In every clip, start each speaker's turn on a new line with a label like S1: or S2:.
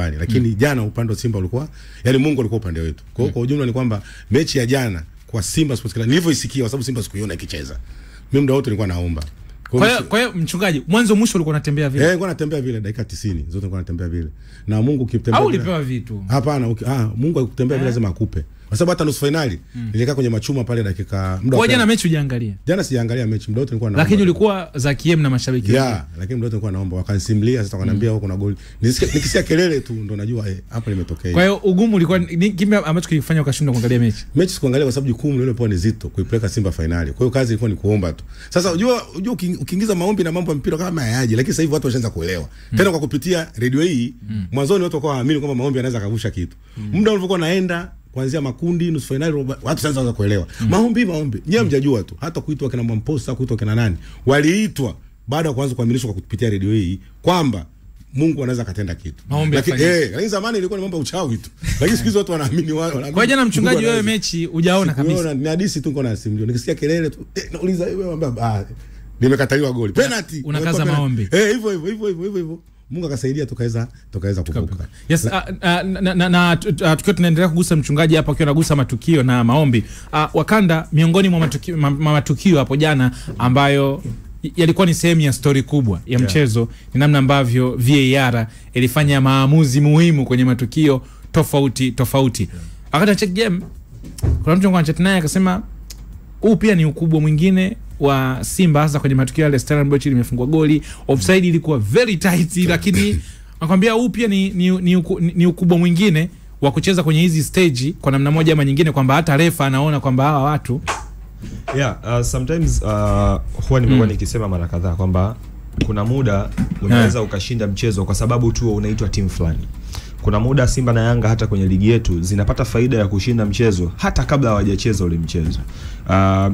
S1: nyumbani. Lakini jana upande wa Simba ulikuwa, yani Mungu alikuwa upande wetu. Kwa hiyo kwa ujumla ni kwamba mechi ya jana kwa Simba Sports Club nilivyoisikia, kwa sababu Simba sikuiona ikicheza, mimi muda wote nilikuwa naomba.
S2: Kwa hiyo mchungaji, mwanzo mwisho ulikuwa unatembea vile?
S1: Nilikuwa natembea vile dakika 90 zote nilikuwa natembea vile. Na Mungu ukitembea
S2: au ulipewa vitu?
S1: Hapana, Mungu akutembea vile lazima akupe. Kwa sababu hata nusu finali nilikaa kwenye machuma pale dakika muda.
S2: Kwa jana mechi hujaangalia?
S1: Jana sijaangalia mechi, muda wote nilikuwa naomba.
S2: Lakini ulikuwa za kiem na mashabiki.
S1: Lakini muda wote nilikuwa naomba. Wakanisimulia sasa, wakaniambia huko kuna goli. Nikisikia kelele tu ndo najua hapa limetokea.
S2: Kwa hiyo ugumu ulikuwa ni kipi ambacho kilifanya ukashindwa kuangalia mechi?
S1: Mechi sikuangalia kwa sababu jukumu lile ni zito kuipeleka Simba finali. Kwa hiyo kazi ilikuwa ni kuomba tu. Sasa unajua ukiingiza maombi na mambo ya mpira kama hayaji, lakini sasa hivi watu washaanza kuelewa. Tena kwa kupitia radio hii, mwanzoni watu wakawa waamini kwamba maombi yanaweza kavusha kitu. Muda ulivyokuwa naenda kuanzia makundi nusu finali, watu sasa waanza kuelewa. Maombi. Nyie mjajua tu. Hata kuitwa kina Mwamposa, kuitwa kina nani, waliitwa baada ya kuanza kuaminishwa kwa kupitia radio hii kwamba Mungu anaweza katenda kitu. Lakini zamani ilikuwa ni mambo ya uchawi tu. Lakini siku hizo watu wanaamini wao.
S2: Kwa jana mchungaji, wewe mechi hujaona kabisa?
S1: Ni hadithi tu niko na simu. Nikisikia kelele tu, nauliza wewe ambia nimekataliwa goli. Penalty.
S2: Unakaza maombi.
S1: Hivyo. Mungu akasaidia tukaweza kuvuka.
S2: Yes, tukiwa tunaendelea kugusa mchungaji hapa akiwa anagusa matukio na maombi. Wakanda, miongoni mwa matukio hapo jana ambayo yalikuwa ni sehemu ya story kubwa ya mchezo ni namna ambavyo VAR ilifanya maamuzi muhimu kwenye matukio tofauti. Wakati check game, kuna mtu anachat naye akasema huu pia ni ukubwa mwingine wa Simba, hasa kwenye matukio yale Stellenbosch limefungwa goli, offside ilikuwa very tight, lakini nakwambia huu pia ni ukubwa mwingine wa kucheza kwenye hizi stage kwa namna moja ama nyingine, kwamba hata refa anaona kwamba hawa watu
S3: sometimes huwa nimekuwa nikisema mara kadhaa kwamba kuna muda unaweza ukashinda mchezo kwa sababu tu unaitwa team fulani. Kuna muda Simba na Yanga hata kwenye ligi yetu zinapata faida ya kushinda mchezo hata kabla hawajacheza ule mchezo.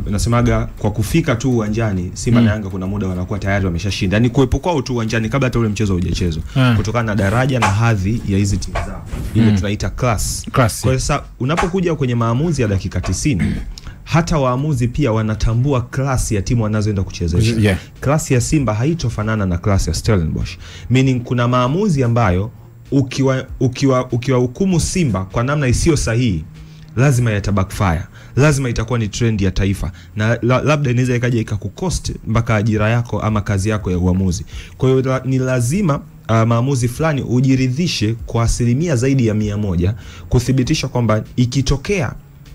S3: Nasemaga kwa kufika tu uwanjani Simba na Yanga kuna muda wanakuwa tayari wameshashinda. Yaani kuwepo kwao tu uwanjani kabla hata ule mchezo hujachezwa. Kutokana na daraja na hadhi ya hizi timu zao. Ile tunaita class. Kwa hiyo sasa unapokuja kwenye maamuzi ya dakika 90, hata waamuzi pia wanatambua klasi ya timu wanazoenda kuchezesha. Klasi ya Simba haitofanana na klasi ya Stellenbosch. Meaning kuna maamuzi ambayo ukiwa hukumu Simba kwa namna isiyo sahihi, lazima yatabackfire. Lazima itakuwa ni trend ya taifa na labda inaweza ikaja ikakukost mpaka ajira yako ama kazi yako ya uamuzi. Kwa hiyo ni lazima maamuzi fulani ujiridhishe kwa asilimia zaidi ya 100 kuthibitisha kwamba ikitokea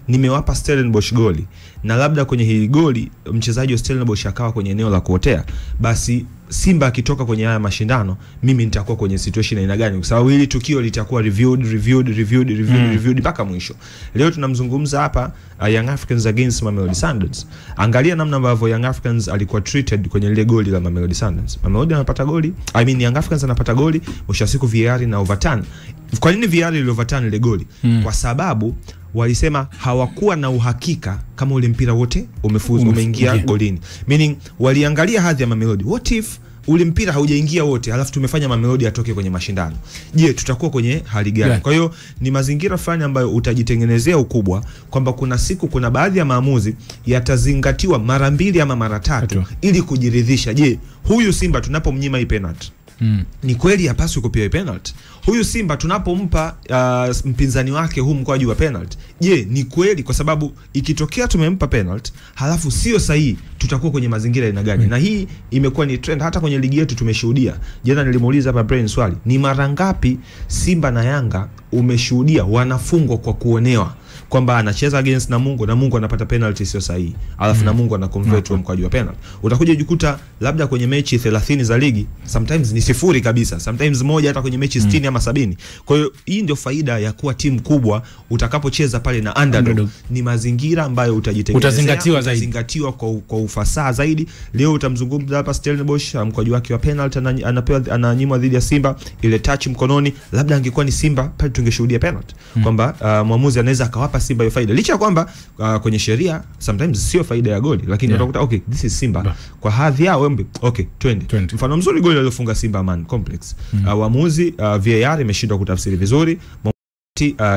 S3: nimewapa Stellenbosch goli na labda kwenye hili goli mchezaji wa Stellenbosch akawa kwenye eneo la kuotea, basi Simba akitoka kwenye haya mashindano mimi nitakuwa kwenye situation aina gani, kwa sababu hili tukio litakuwa reviewed mpaka mwisho. Leo tunamzungumza hapa Young Africans against Mamelodi Sundowns. Angalia namna ambavyo Young Africans alikuwa treated kwenye ile goli la Mamelodi Sundowns. Mamelodi anapata goli, Young Africans anapata goli, mwisho siku VAR na overturn. Kwa nini VAR ile overturn ile goli? Kwa sababu walisema hawakuwa na uhakika kama ule mpira wote umeingia golini. Meaning waliangalia hadhi ya Mamelodi. What if ule mpira haujaingia wote alafu tumefanya Mamelodi atoke kwenye mashindano? Je, tutakuwa kwenye hali gani? Kwa hiyo ni mazingira fulani ambayo utajitengenezea ukubwa kwamba kuna siku kuna baadhi ya maamuzi yatazingatiwa mara 2 ama mara 3 ili kujiridhisha, je, huyu Simba tunapomnyima hii penalty ni kweli hapaswi kupewa penalty? Huyu Simba tunapompa mpinzani wake huu mkwaju wa penalty, je, ni kweli? Kwa sababu ikitokea tumempa penalty halafu sio sahihi, tutakuwa kwenye mazingira aina gani? Na hii imekuwa ni trend hata kwenye ligi yetu tumeshuhudia. Jana nilimuuliza hapa Brian swali, ni mara ngapi Simba na Yanga umeshuhudia wanafungwa kwa kuonewa, kwamba anacheza against Namungo na Mungu anapata penalty sio sahihi, alafu Namungo ana convert wa mkwaju wa penalty. Utakuja jikuta labda kwenye mechi 30 za ligi sometimes ni 0 kabisa, sometimes moja hata kwenye mechi 60 ama 70. Kwa hiyo hii ndio faida ya kuwa timu kubwa. Utakapocheza pale na underdog ni mazingira ambayo utazingatiwa kwa ufasaha zaidi. Leo utamzungumza hapa Stellenbosch, mkwaju wake wa penalty ananyimwa dhidi ya Simba, ile touch mkononi, labda angekuwa ni Simba pale tungeshuhudia penalty kwamba mwamuzi anaweza akawapa Simba hiyo faida, licha kwamba kwenye sheria sometimes sio faida ya goli, lakini utakuta okay, this is Simba kwa hadhi yao, okay, 20. Mfano mzuri goli alilofunga Simba Man Complex, waamuzi VAR imeshindwa kutafsiri vizuri,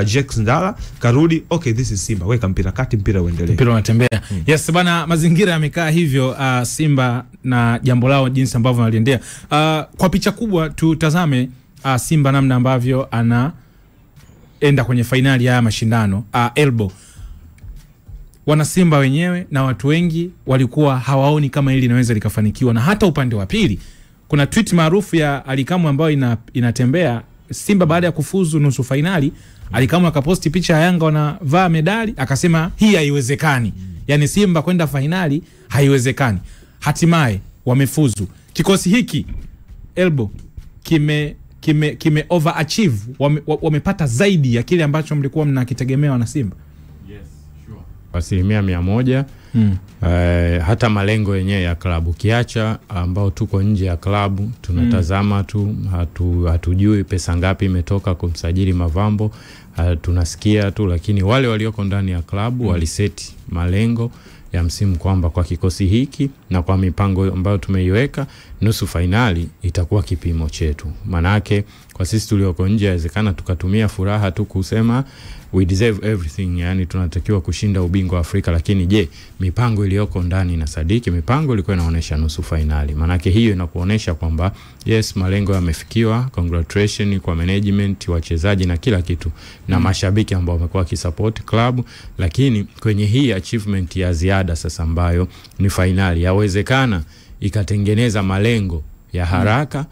S3: Jackson Ndala karudi, okay, this is Simba, weka mpira kati, mpira uendelee,
S2: mpira unatembea. Yes bana, mazingira yamekaa hivyo Simba na jambo lao jinsi ambavyo waliendea. Kwa picha kubwa tutazame Simba namna ambavyo anaenda kwenye fainali ya mashindano Elbo, wana Simba wenyewe na watu wengi walikuwa hawaoni kama hili linaweza likafanikiwa. Na hata upande wa pili kuna tweet maarufu ya Alikamu ambayo inatembea. Simba baada ya kufuzu nusu fainali, Alikamu akaposti picha ya Yanga wanavaa medali, akasema hii haiwezekani. Yani Simba kwenda fainali haiwezekani. Hatimaye wamefuzu. Kikosi hiki Elbo kime overachieve, wamepata zaidi ya kile ambacho mlikuwa mnakitegemea wana Simba.
S4: Yes, sure. 100%. Hata malengo yenyewe ya klabu kiacha ambao tuko nje ya klabu tunatazama tu, hatujui pesa ngapi imetoka kumsajili Mavambo, tunasikia tu, lakini wale walioko ndani ya klabu waliseti malengo ya msimu kwamba kwa kikosi hiki na kwa mipango ambayo tumeiweka nusu fainali itakuwa kipimo chetu. Manake kwa sisi tulioko nje inawezekana tukatumia furaha tu kusema we deserve everything, yani tunatakiwa kushinda ubingwa wa Afrika, lakini je, mipango iliyoko ndani na Sadiki, mipango ilikuwa inaonyesha nusu fainali. Manake hiyo inakuonesha kwamba yes, malengo yamefikiwa. Congratulations kwa management, wachezaji na kila kitu na mashabiki ambao wamekuwa wakisupport club, lakini kwenye hii achievement ya ziada sasa ambayo ni fainali, yawezekana ikatengeneza malengo ya haraka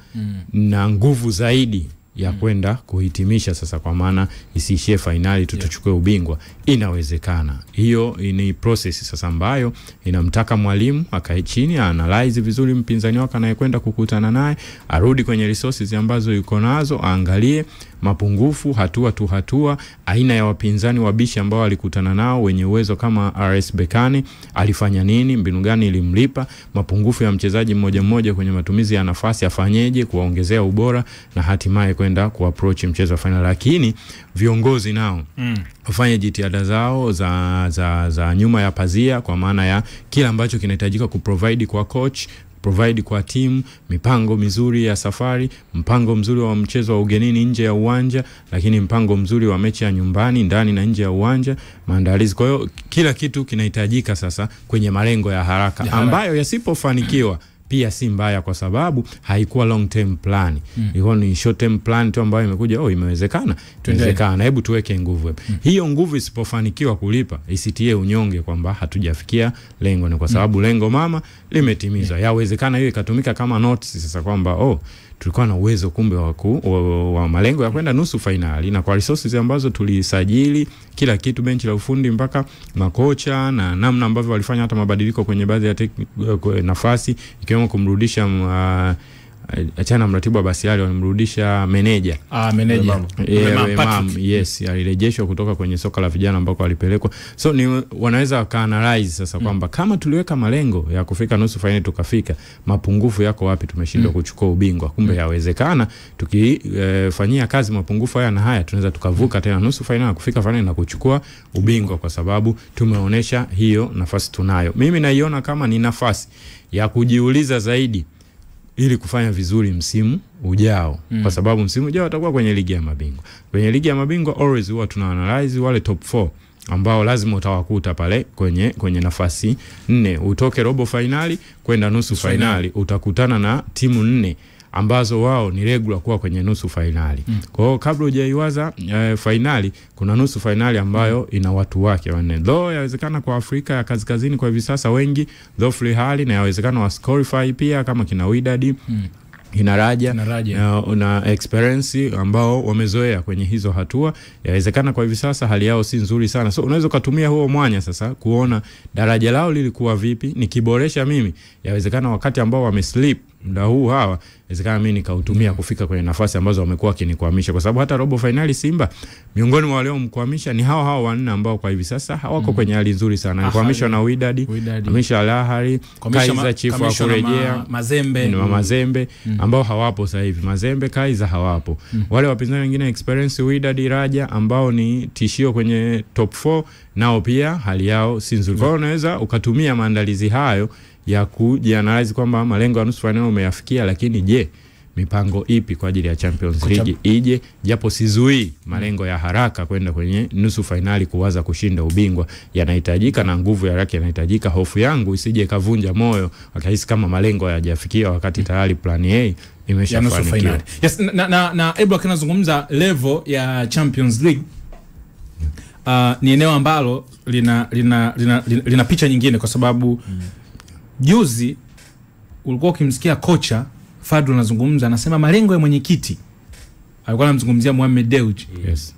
S4: na nguvu zaidi ya kwenda kuhitimisha sasa, kwa maana isiishie finali tuchukue ubingwa. Inawezekana. Hiyo ni process sasa ambayo inamtaka mwalimu akae chini, analyze vizuri mpinzani wake anayekwenda kukutana naye, arudi kwenye resources ambazo yuko nazo, aangalie mapungufu hatua, aina ya wapinzani wabishi ambao walikutana nao wenye uwezo kama RS Berkane, alifanya nini, mbinu gani ilimlipa, mapungufu ya mchezaji mmoja kwenye matumizi ya nafasi afanyeje kuwaongezea ubora, na hatimaye kwenda kuapproach mchezo wa final. Lakini viongozi nao wafanye jitihada zao za nyuma ya pazia, kwa maana ya kila ambacho kinahitajika kuprovide kwa coach, provide kwa team, mipango mizuri ya safari, mpango mzuri wa mchezo wa ugenini nje ya uwanja, lakini mpango mzuri wa mechi ya nyumbani ndani na nje ya uwanja, maandalizi. Kwa hiyo kila kitu kinahitajika sasa kwenye malengo ya haraka ambayo yasipofanikiwa pia si mbaya, kwa sababu haikuwa long term plan. Ilikuwa ni short term plan tu ambayo imekuja, imewezekana, hebu tuweke nguvu. Hiyo nguvu isipofanikiwa kulipa, isitie unyonge kwamba hatujafikia lengo, ni kwa sababu lengo mama limetimizwa. Yawezekana hiyo ikatumika kama notes sasa kwamba tulikuwa na uwezo kumbe wa malengo ya kwenda nusu finali, na kwa resources ambazo tulisajili kila kitu, benchi la ufundi mpaka makocha na namna ambavyo walifanya hata mabadiliko kwenye baadhi ya nafasi, ikiwemo kumrudisha achana mratibu wa Basiali, walimrudisha meneja. Yes, alirejeshwa kutoka kwenye soka la vijana ambako alipelekwa. So ni wanaweza wakaanalyze sasa kwamba kama tuliweka malengo ya kufika nusu finali tukafika, mapungufu yako wapi, tumeshindwa kuchukua ubingwa. Kumbe yawezekana tukifanyia kazi mapungufu haya na haya, tunaweza tukavuka tena nusu finali na kufika finali na kuchukua ubingwa, kwa sababu tumeonesha hiyo nafasi tunayo. Mimi naiona kama ni nafasi ya kujiuliza zaidi ili kufanya vizuri msimu ujao, kwa sababu msimu ujao atakuwa kwenye ligi ya mabingwa. Kwenye ligi ya mabingwa always huwa tuna-analyze wale top 4 ambao lazima utawakuta pale kwenye nafasi 4. Utoke robo finali kwenda nusu finali, utakutana na timu 4 ambazo wao ni regular kuwa kwenye nusu finali. Kwa hiyo kabla hujaiwaza finali, kuna nusu finali ambayo ina watu wake wanne. Though yawezekana kwa Afrika ya kaskazini kwa hivi sasa wengi Dhofli Hali, na yawezekana wa qualify pia kama kina Wydad, Inaraja na experience ambao wamezoea kwenye hizo hatua. Yawezekana kwa hivi sasa hali yao si nzuri sana, so unaweza kutumia huo mwanya sasa kuona daraja lao lilikuwa vipi, nikiboresha mimi. Yawezekana wakati ambao wameslip muda huu hawa, yawezekana mimi nikautumia kufika kwenye nafasi ambazo wamekuwa wakinikwamisha, kwa sababu hata robo finali Simba miongoni mwa wale mkwamisha ni hao wanne ambao kwa hivi sasa hawako kwenye hali nzuri sana. Nikwamisha na Wydad, Amisha Al-Ahly, Kaizer Chiefs wa kurejea, Mazembe ambao hawapo sasa hivi. Mazembe, Kaizer hawapo. Wale wapinzani wengine experience Wydad, Raja ambao ni tishio kwenye top 4, nao pia hali yao si nzuri. Kwa hiyo unaweza ukatumia maandalizi hayo ya kujianalyze kwamba malengo ya nusu finali umeyafikia, lakini je, mipango ipi kwa ajili ya Champions League ije, japo sizui malengo ya haraka kwenda kwenye nusu finali kuwaza kushinda ubingwa, yanahitajika na nguvu ya yake yanahitajika. Hofu yangu isije kavunja moyo wakahisi kama malengo hayajafikia wakati tayari plan A imeshafanikiwa.
S2: Yes, na Ebro akinazungumza level ya Champions League, ni eneo ambalo lina picha nyingine, kwa sababu juzi ulikuwa ukimsikia kocha Fadlu anazungumza, anasema malengo ya mwenyekiti, alikuwa anamzungumzia Mohamed Dewji,
S4: Yes,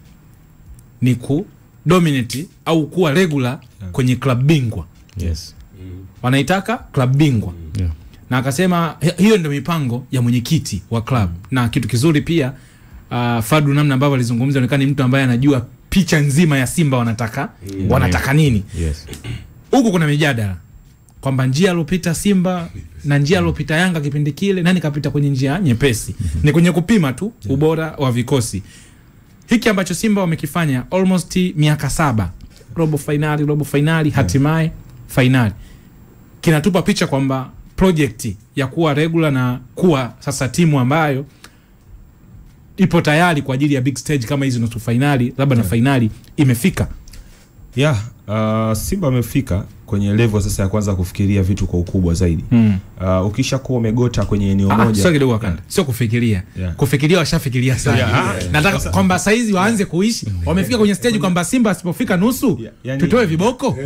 S2: ni ku dominate au kuwa regular kwenye club bingwa.
S4: Yes,
S2: wanaitaka club bingwa.
S4: yeah.
S2: Na akasema hiyo ndio mipango ya mwenyekiti wa club. Na kitu kizuri pia, Fadlu namna ambavyo alizungumza, inaonekana ni mtu ambaye anajua picha nzima ya Simba wanataka nini.
S4: Yes.
S2: Huko kuna mijadala kwamba njia alopita Simba na njia alopita Yanga kipindi kile, nani kapita kwenye njia nyepesi. Ni kwenye kupima tu ubora wa vikosi. Hiki ambacho Simba wamekifanya almost miaka 7, robo finali, hatimaye finali, kinatupa picha kwamba project ya kuwa regular na kuwa sasa timu ambayo ipo tayari kwa ajili ya big stage kama hizi nusu finali labda na finali imefika.
S3: Simba amefika kwenye level sasa ya kwanza kufikiria vitu kwa ukubwa zaidi. Ukisha kuwa umegota kwenye eneo moja.
S2: Sio kidogo Wakanda. Sio kufikiria. Kufikiria washafikiria sana. Nataka kwamba saizi waanze kuishi. Wamefika kwenye stage kwamba Simba asipofika nusu tutoe viboko.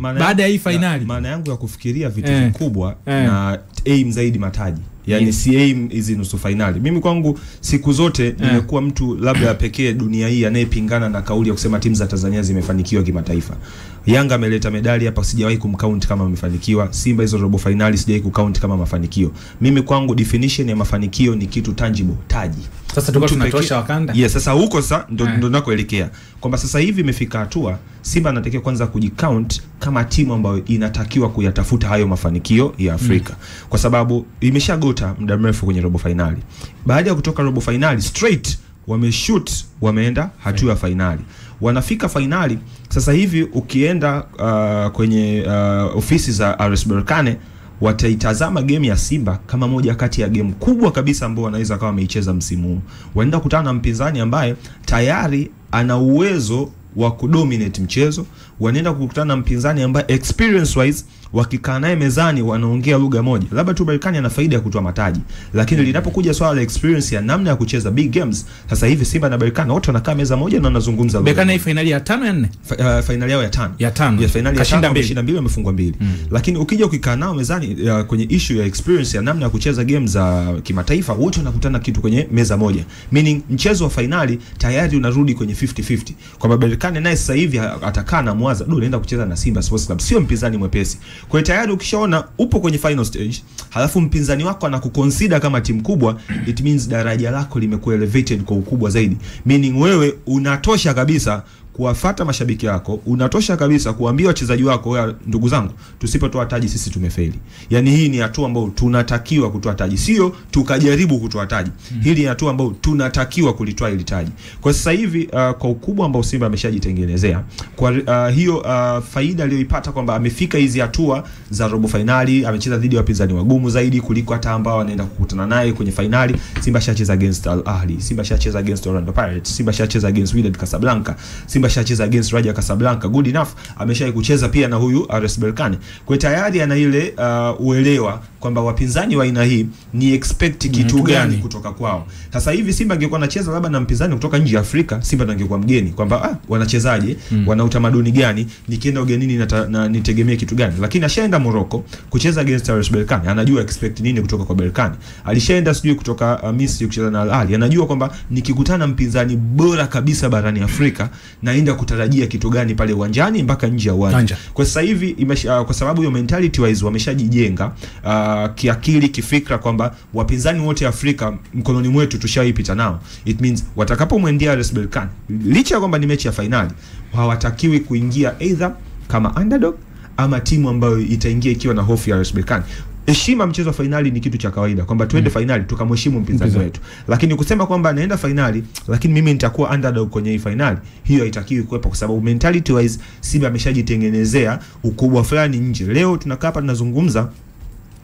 S2: Baada ya hii finali.
S3: Maana yangu ya kufikiria vitu vikubwa na aim zaidi mataji. Yani si aim hizi nusu finali. Mimi kwangu siku zote nimekuwa mtu labda pekee dunia hii anayepingana na kauli ya kusema timu za Tanzania zimefanikiwa kimataifa. Yanga ameleta medali hapa, sijawahi kumcount kama amefanikiwa. Simba hizo robo finali sijawahi kucount kama mafanikio. Mimi kwangu definition ya mafanikio ni kitu tangible, taji.
S2: Sasa tuko tunatosha Wakanda.
S3: Yes, sasa huko sasa ndo nakoelekea. Kwamba sasa hivi imefika hatua Simba anatakiwa kwanza kujicount kama timu ambayo inatakiwa kuyatafuta hayo mafanikio ya Afrika. Kwa sababu imeshagota muda mrefu kwenye robo finali. Baada ya kutoka robo finali straight wameshoot, wameenda hatua ya finali. Wanafika finali sasa hivi ukienda kwenye ofisi za RS Berkane wataitazama game ya Simba kama moja kati ya game kubwa kabisa ambao wanaweza kama wameicheza msimu huu. Wanaenda kukutana na mpinzani ambaye tayari ana uwezo wa kudominate mchezo. Wanaenda kukutana na mpinzani ambaye experience wise wakikaa naye mezani wanaongea lugha moja. Labda tu Berkane ana faida ya kutoa mataji, lakini linapokuja swala la experience ya namna ya kucheza big games, sasa hivi Simba na Berkane wote wanakaa meza moja na wanazungumza lugha.
S2: Berkane finali ya 5 ya 4?
S3: Finali yao ya 5.
S2: Ya 5.
S3: Ya finali ya 5 wameshinda 2, wamefungwa 2. Lakini ukija ukikaa nao mezani kwenye issue ya experience ya namna ya kucheza games za kimataifa, wote wanakutana kitu kwenye meza moja. Meaning mchezo wa finali tayari unarudi kwenye 50-50. Kwa Berkane naye sasa hivi atakaa na Mwanza, ndio anaenda kucheza na Simba Sports Club. Sio mpinzani mwepesi. Kwa hiyo tayari ukishaona upo kwenye final stage, halafu mpinzani wako anakuconsider kama timu kubwa, it means daraja lako limekuwa elevated kwa ukubwa zaidi. Meaning wewe unatosha kabisa kuwafuata mashabiki yako, unatosha kabisa kuambia wachezaji wako, ndugu zangu, tusipotoa taji sisi tumefeli. Yani hii ni hatua ambayo tunatakiwa kutoa taji, sio tukajaribu kutoa taji. Hili ni hatua ambayo tunatakiwa kulitoa ile taji. Kwa sasa hivi kwa ukubwa ambao Simba ameshajitengenezea, kwa hiyo faida aliyoipata kwamba amefika hizi hatua za robo finali, amecheza dhidi ya wapinzani wagumu zaidi kuliko hata ambao wanaenda kukutana naye kwenye finali. Simba shacheza against Al Ahly, Simba shacheza against Orlando Pirates, Simba shacheza against Wydad Casablanca, Simba shacheza against Raja Casablanca. Good enough, ameshawahi kucheza pia na huyu RS Berkane. Kwa tayari ana ile uelewa kwamba wapinzani wa aina hii ni expect kitu gani kutoka kwao. Sasa hivi Simba angekuwa anacheza labda na mpinzani kutoka nje ya Afrika, Simba ndo angekuwa mgeni kwamba wanachezaje, wana utamaduni gani, nikienda ugenini na nitegemea kitu gani. Lakini ashaenda Morocco kucheza against RS Berkane, anajua expect nini kutoka kwa Berkane. Alishaenda sijui kutoka Misri kucheza na Al Ahly, anajua kwamba nikikutana mpinzani bora kabisa barani Afrika naenda kutarajia kitu gani pale uwanjani mpaka nje ya uwanja. Kwa sasa hivi kwa sababu hiyo mentality wise wameshajijenga kiakili, kifikra kwamba wapinzani wote Afrika mkononi mwetu tushaipita nao. It means watakapomwendea RS Berkane, licha kwamba ni mechi ya finali, hawatakiwi kuingia either kama underdog ama timu ambayo itaingia ikiwa na hofu ya RS Berkane. Heshima mchezo wa finali ni kitu cha kawaida kwamba tuende finali tukamheshimu mpinzani wetu. Lakini kusema kwamba anaenda finali lakini mimi nitakuwa underdog kwenye hii finali, hiyo haitakiwi kuwepo, kwa sababu mentality wise Simba ameshajitengenezea ukubwa fulani nje. Leo tunakaa hapa tunazungumza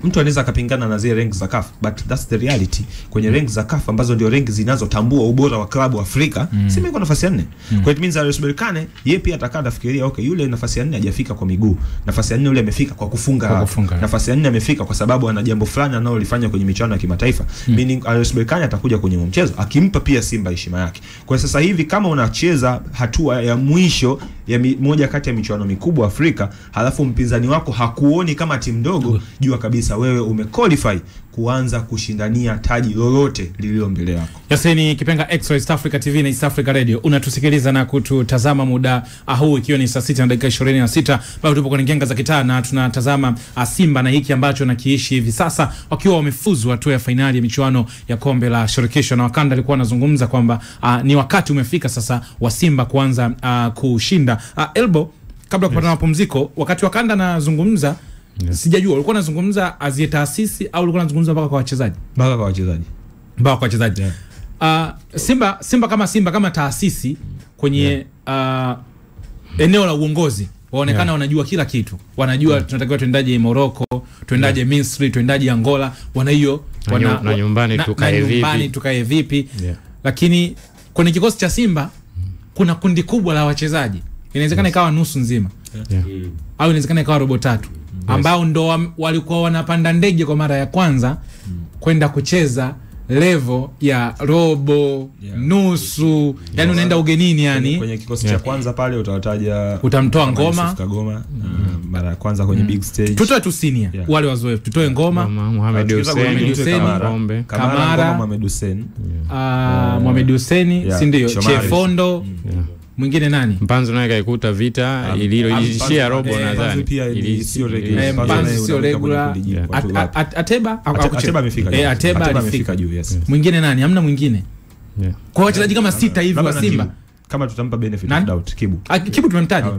S3: mtu anaweza akapingana na zile ranks za CAF, but that's the reality. Kwenye ranks za CAF ambazo ndio ranks zinazotambua ubora wa klabu Afrika, Simba iko nafasi ya 4. Kwa it means RS Berkane yeye pia atakaa nafikiria okay, yule nafasi ya 4 hajafika kwa miguu. Nafasi ya 4 yule amefika kwa kufunga. Nafasi ya 4 amefika kwa sababu ana jambo fulani analolifanya kwenye michuano ya kimataifa. Meaning RS Berkane atakuja kwenye mchezo akimpa pia Simba heshima yake. Kwa sasa hivi kama unacheza hatua ya mwisho ya moja kati ya michuano mikubwa Afrika, halafu mpinzani wako hakuoni kama timu ndogo, jua kabisa wewe umequalify kuanza kushindania taji lolote lililo mbele yako.
S2: Yaseni Kipenga, Extra East Africa TV na East Africa Radio. Unatusikiliza na kututazama muda huu ikiwa ni saa 6 na dakika 26. Bado tupo kwenye ngenga za kitaa na tunatazama Simba na hiki ambacho nakiishi hivi sasa wakiwa wamefuzu hatua ya finali ya michuano ya kombe la shirikisho, na Wakanda alikuwa anazungumza kwamba ni wakati umefika sasa wa Simba kuanza kushinda. Elbo, kabla kupata mapumziko, wakati Wakanda anazungumza, sijajua ulikuwa unazungumza azie taasisi au ulikuwa unazungumza mpaka kwa wachezaji?
S3: Mpaka kwa wachezaji.
S2: Mpaka kwa wachezaji. Simba kama taasisi kwenye eneo la uongozi waonekana wanajua kila kitu. Wanajua tunatakiwa tuendaje Morocco, tuendaje Misri, tuendaje Angola, wana hiyo
S4: na nyumbani
S2: tukae vipi. Lakini kwenye kikosi cha Simba kuna kundi kubwa la wachezaji. Inawezekana ikawa nusu nzima. Au inawezekana ikawa robo tatu. Ambao ndo walikuwa wanapanda ndege kwa mara ya kwanza kwenda kucheza level ya robo, nusu, yani unaenda ugenini yani.
S3: Kwenye kikosi cha kwanza pale
S2: utamtoa Ngoma,
S3: mara ya kwanza kwenye big stage.
S2: Tutoe tu senior, wale wazoefu. Tutoe Ngoma,
S4: Mohamed Hussein,
S3: Kamara, Mohamed Hussein.
S2: Mohamed Hussein, si ndio? Chefondo. Mwingine nani?
S4: Mpanzu naye kaikuta vita ililoishia robo nadhani.
S2: Sio regular. Ateba
S3: amefika.
S2: Ateba
S3: amefika juu, yes.
S2: Mwingine nani? Hamna mwingine. Kwa wachezaji kama 6 hivi wa Simba.
S3: Kama tutampa benefit of doubt,
S2: Kibu tumemtaja.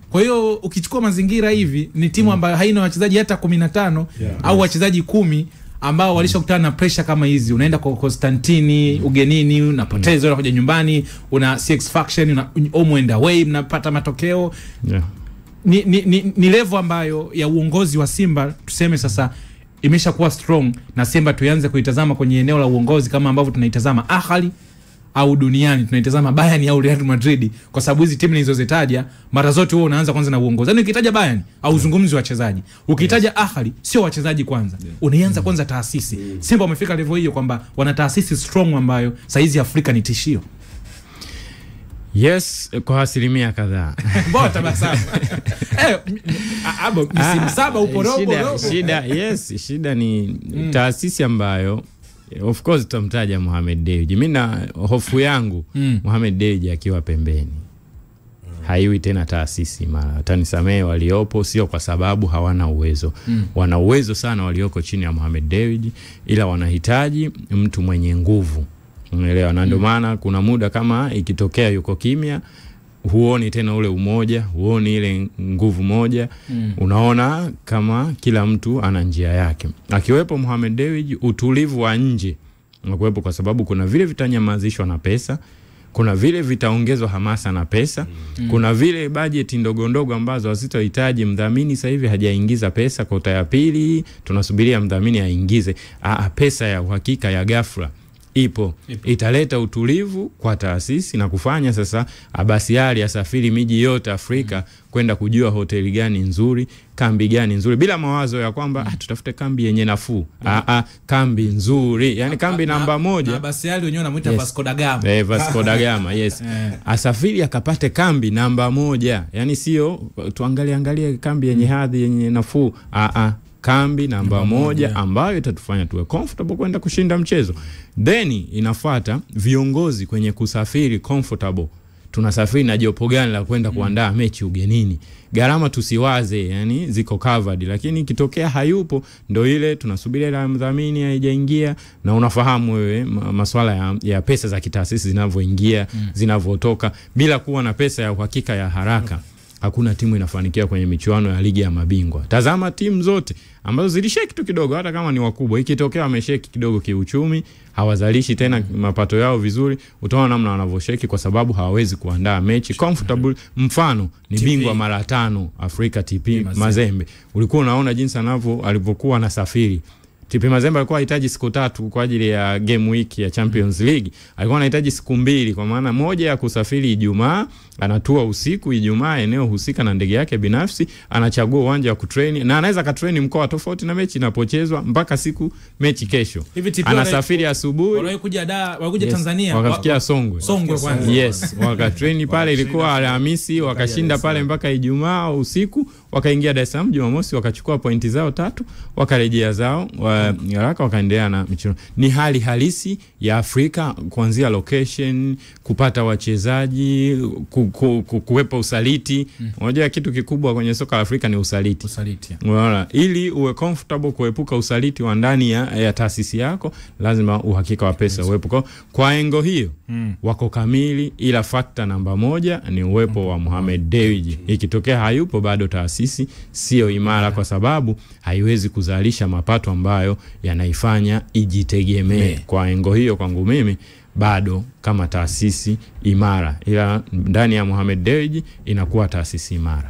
S2: Kwa hiyo ukichukua mazingira hivi ni timu ambayo haina wachezaji hata 15 au wachezaji 10 ambao walishakutana na pressure kama hizi. Unaenda kwa Constantini ugenini, unapoteza, unakuja nyumbani, una CX faction, una home and away, mnapata matokeo. Ni level ambayo ya uongozi wa Simba tuseme sasa imeshakuwa strong, na Simba tuanze kuitazama kwenye eneo la uongozi kama ambavyo tunaitazama Ahly au duniani tunaitazama Bayern au Real Madrid, kwa sababu hizi timu nilizozitaja mara zote wewe unaanza kwanza na uongozi. Yaani ukitaja Bayern au uzungumzi wachezaji, ukitaja Ahly sio wachezaji kwanza, unaanza kwanza taasisi. Simba wamefika level hiyo kwamba wana taasisi strong ambayo saizi Afrika ni tishio.
S4: Yes, kwa asilimia kadhaa.
S2: Mbona tabasamu? Msimu 7 upo robo.
S4: Shida ni taasisi ambayo of course tutamtaja Mohamed Dewji. Mimi na hofu yangu Mohamed Dewji akiwa pembeni haiwi tena taasisi. Mara tanisamee waliopo, sio kwa sababu hawana uwezo. Wana uwezo sana walioko chini ya Mohamed Dewji, ila wanahitaji mtu mwenye nguvu. Unaelewa? Na ndio maana kuna muda kama ikitokea yuko kimya, huoni tena ule umoja, huoni ile nguvu moja. Unaona kama kila mtu ana njia yake. Akiwepo Mohamed Dewji, utulivu wa nje unakuwepo, kwa sababu kuna vile vitanyamazishwa na pesa, kuna vile vitaongezwa hamasa na pesa, kuna vile budget ndogo ndogo ambazo hazitohitaji mdhamini. Sasa hivi hajaingiza pesa kota ya pili, tunasubiria mdhamini aingize. Pesa ya uhakika ya ghafla ipo. Italeta utulivu kwa taasisi na kufanya sasa Abasi Ali asafiri miji yote Afrika kwenda kujua hoteli gani nzuri, kambi gani nzuri, bila mawazo ya kwamba tutafute kambi yenye nafuu. Kambi nzuri, yani kambi namba 1.
S2: Abasi Ali wenyewe wanamuita Vasco da Gama.
S4: Vasco da Gama, yes. Asafiri akapate kambi namba 1. Yani sio tuangalie kambi yenye hadhi yenye nafuu. Kambi namba 1 ambayo itatufanya tuwe comfortable kwenda kushinda mchezo. Then inafuata viongozi kwenye kusafiri comfortable. Tunasafiri na jopo gani la kwenda kuandaa mechi ugenini. Gharama tusiwaze, yani ziko covered, lakini ikitokea hayupo ndo ile tunasubiria la mdhamini haijaingia. Na unafahamu wewe masuala ya pesa za kitaasisi zinavyoingia, zinavyotoka, bila kuwa na pesa ya uhakika ya haraka hakuna timu inafanikiwa kwenye michuano ya ligi ya mabingwa. Tazama timu zote ambazo zilisheki tu kidogo, hata kama ni wakubwa, ikitokea wamesheki kidogo kiuchumi, hawazalishi tena mapato yao vizuri, utaona namna wanavyosheki kwa sababu hawawezi kuandaa mechi comfortable. Mfano ni bingwa mara 5 Afrika TP Mazembe. Ulikuwa unaona jinsi alivyokuwa anasafiri. TP Mazembe alikuwa anahitaji siku 3 kwa ajili ya game week ya Champions League. Alikuwa anahitaji siku 2 kwa maana moja ya kusafiri Ijumaa, anatua usiku Ijumaa eneo husika na ndege yake binafsi, anachagua uwanja wa kutrain na anaweza katrain mkoa tofauti na mechi inapochezwa mpaka siku mechi kesho. Anasafiri asubuhi,
S2: walikuja Tanzania,
S4: wakafikia Songwe
S2: kwanza.
S4: Yes, wakatrain pale, ilikuwa Alhamisi, wakashinda pale mpaka Ijumaa usiku, wakaingia Dar es Salaam Jumamosi, wakachukua pointi zao 3, wakarejea zao haraka, wakaendelea na michuano. Ni hali halisi ya Afrika, kuanzia location, kupata wachezaji, kuwepo usaliti. Unajua kitu kikubwa kwenye soka la Afrika ni usaliti. Unaona, ili uwe comfortable kuepuka usaliti wa ndani ya taasisi yako, lazima uhakika wa pesa uwepo. Kwa engo hiyo wako kamili, ila factor namba 1 ni uwepo wa Mohamed Dewji. Ikitokea hayupo, bado taasisi sio imara, kwa sababu haiwezi kuzalisha mapato ambayo yanaifanya ijitegemee. Kwa engo hiyo, kwangu mimi bado kama taasisi imara, ila ndani ya Mohamed Dewji inakuwa taasisi imara.